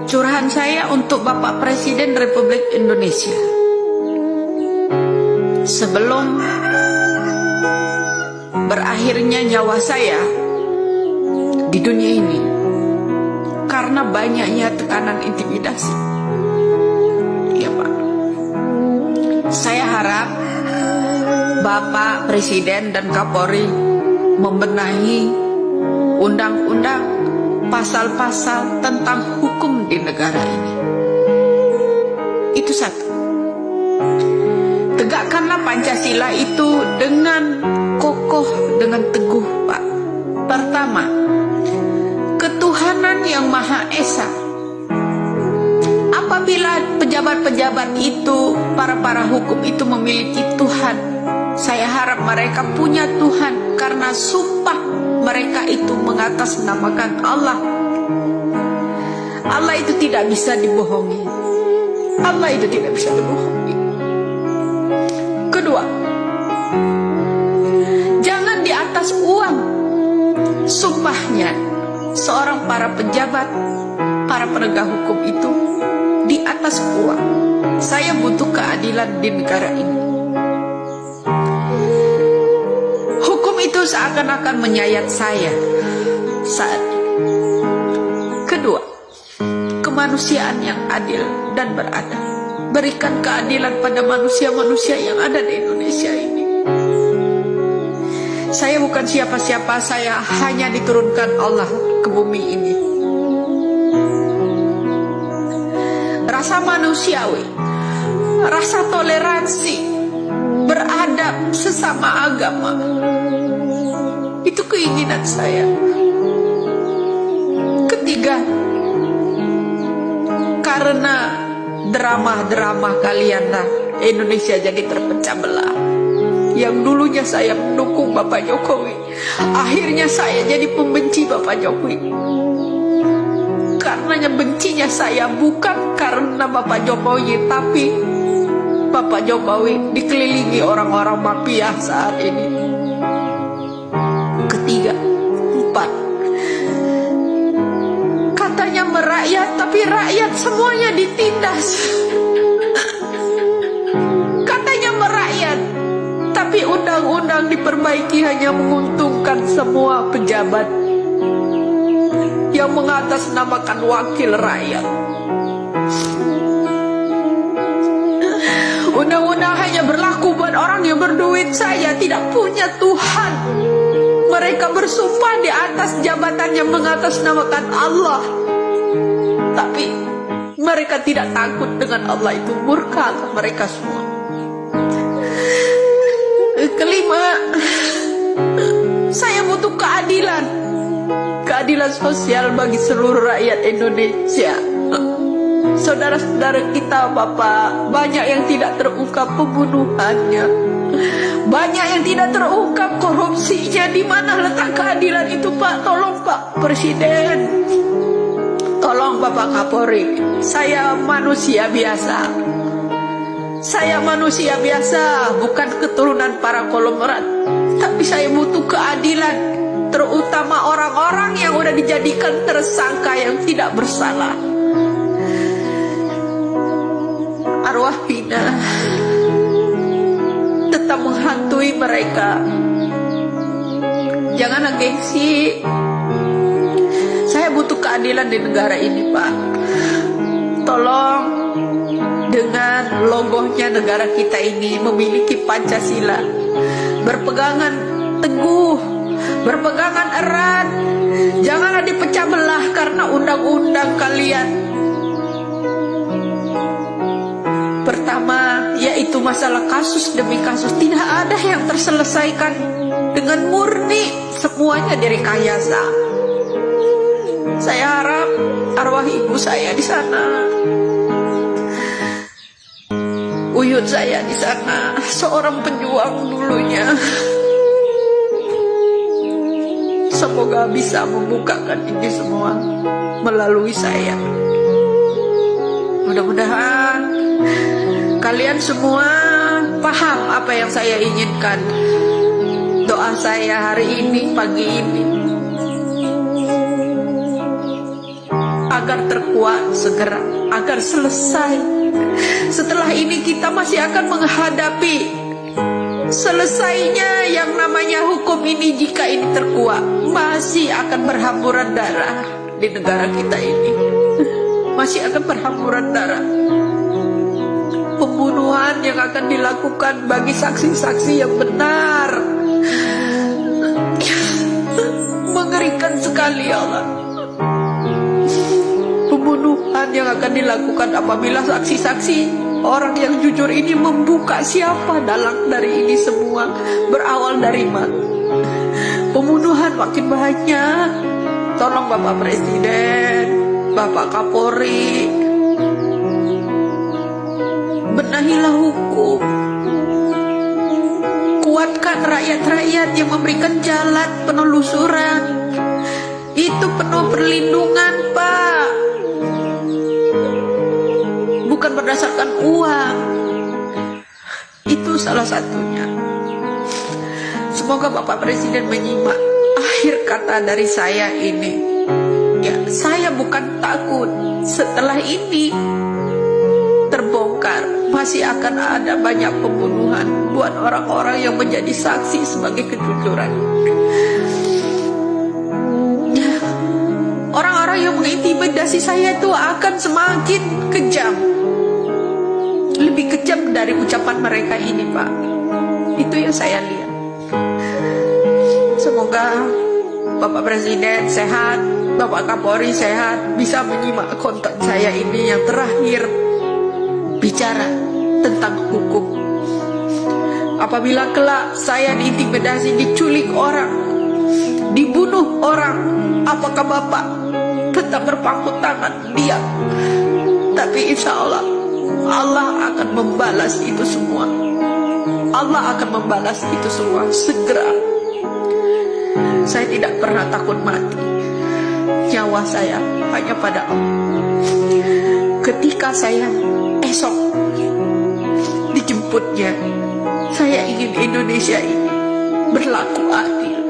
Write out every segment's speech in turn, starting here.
Curahan saya untuk Bapak Presiden Republik Indonesia. Sebelum berakhirnya nyawa saya di dunia ini karena banyaknya tekanan intimidasi, ya Pak, saya harap Bapak Presiden dan Kapolri membenahi undang-undang, pasal-pasal tentang hukum di negara ini. Itu satu. Tegakkanlah Pancasila itu dengan kokoh, dengan teguh, Pak. Pertama, ketuhanan yang Maha Esa. Apabila pejabat-pejabat itu, para hukum itu memiliki Tuhan, saya harap mereka punya Tuhan karena sumpah mereka itu mengatasnamakan Allah. Allah itu tidak bisa dibohongi. Allah itu tidak bisa dibohongi. Kedua, jangan di atas uang. Sumpahnya seorang para pejabat, para penegak hukum itu di atas uang. Saya butuh keadilan di negara ini. Hukum itu seakan-akan menyayat saya saat ini. Kedua, kemanusiaan yang adil dan beradab. Berikan keadilan pada manusia-manusia yang ada di Indonesia ini. Saya bukan siapa-siapa, saya hanya diturunkan Allah ke bumi ini. Rasa manusiawi, rasa toleransi, beradab sesama agama, itu keinginan saya. Ketiga, karena drama-drama kalianlah Indonesia jadi terpecah belah. Yang dulunya saya mendukung Bapak Jokowi, akhirnya saya jadi pembenci Bapak Jokowi. Karenanya bencinya saya bukan karena Bapak Jokowi, tapi Bapak Jokowi dikelilingi orang-orang mafia saat ini. Ketiga, empat, katanya merakyat, tapi rakyat semuanya ditindas. Katanya merakyat, tapi undang-undang diperbaiki hanya menguntungkan semua pejabat yang mengatasnamakan wakil rakyat. Undang-undang hanya berlaku buat orang yang berduit. Saya tidak punya Tuhan. Mereka bersumpah di atas jabatan yang mengatasnamakan Allah, tapi mereka tidak takut dengan Allah. Itu murka mereka semua. Kelima, saya butuh keadilan. Keadilan sosial bagi seluruh rakyat Indonesia. Saudara-saudara kita, Bapak, banyak yang tidak terungkap pembunuhannya, banyak yang tidak terungkap korupsinya. Di mana letak keadilan itu, Pak? Tolong Pak Presiden, tolong Bapak Kapolri. Saya manusia biasa. Saya manusia biasa, bukan keturunan para konglomerat, tapi saya butuh keadilan, terutama orang-orang yang udah dijadikan tersangka yang tidak bersalah. Arwah Vina tetap menghantui mereka. Jangan gengsi. Saya butuh keadilan di negara ini, Pak. Tolong, dengan logonya negara kita ini memiliki Pancasila, berpegangan teguh, berpegangan erat. Janganlah dipecah belah karena undang-undang kalian. Pertama, yaitu masalah kasus demi kasus. Tidak ada yang terselesaikan dengan murni, semuanya direkayasa. Saya harap arwah ibu saya di sana, uyut saya di sana, seorang pejuang dulunya, semoga bisa membukakan ini semua melalui saya. Mudah-mudahan kalian semua paham apa yang saya inginkan. Doa saya hari ini, pagi ini, agar terkuat segera, agar selesai. Setelah ini kita masih akan menghadapi selesainya yang namanya hukum ini. Jika ini terkuat, masih akan berhamburan darah di negara kita ini. Masih akan berhamburan darah. Pembunuhan yang akan dilakukan bagi saksi-saksi yang benar. Mengerikan sekali ya Allah. Pembunuhan yang akan dilakukan apabila saksi-saksi orang yang jujur ini membuka siapa dalang dari ini semua, berawal dari mana. Pembunuhan makin banyak. Tolong Bapak Presiden, Bapak Kapolri, benahilah hukum. Kuatkan rakyat-rakyat yang memberikan jalan penelusuran. Itu penuh perlindungan, Pak. Bukan berdasarkan uang. Itu salah satunya. Semoga Bapak Presiden menyimak akhir kata dari saya ini. Ya, saya bukan takut. Setelah ini terbongkar, masih akan ada banyak pembunuhan buat orang-orang yang menjadi saksi sebagai kejujuran. Orang-orang yang mengintimidasi saya itu akan semakin kejam. Lebih kejam dari ucapan mereka ini, Pak. Itu yang saya lihat. Semoga Bapak Presiden sehat, Bapak Kapolri sehat, bisa menyimak konten saya ini yang terakhir, bicara tentang hukum. Apabila kelak saya diintimidasi, diculik orang, dibunuh orang, apakah Bapak tetap berpangku tangan diam? Tapi insya Allah, Allah akan membalas itu semua. Allah akan membalas itu semua segera. Saya tidak pernah takut mati. Nyawa saya hanya pada Allah. Ketika saya esok dijemputnya, saya ingin Indonesia ini berlaku adil.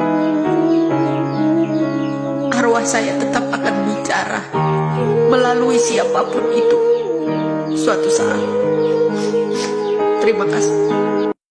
Arwah saya tetap akan bicara melalui siapapun itu suatu saat. Terima kasih.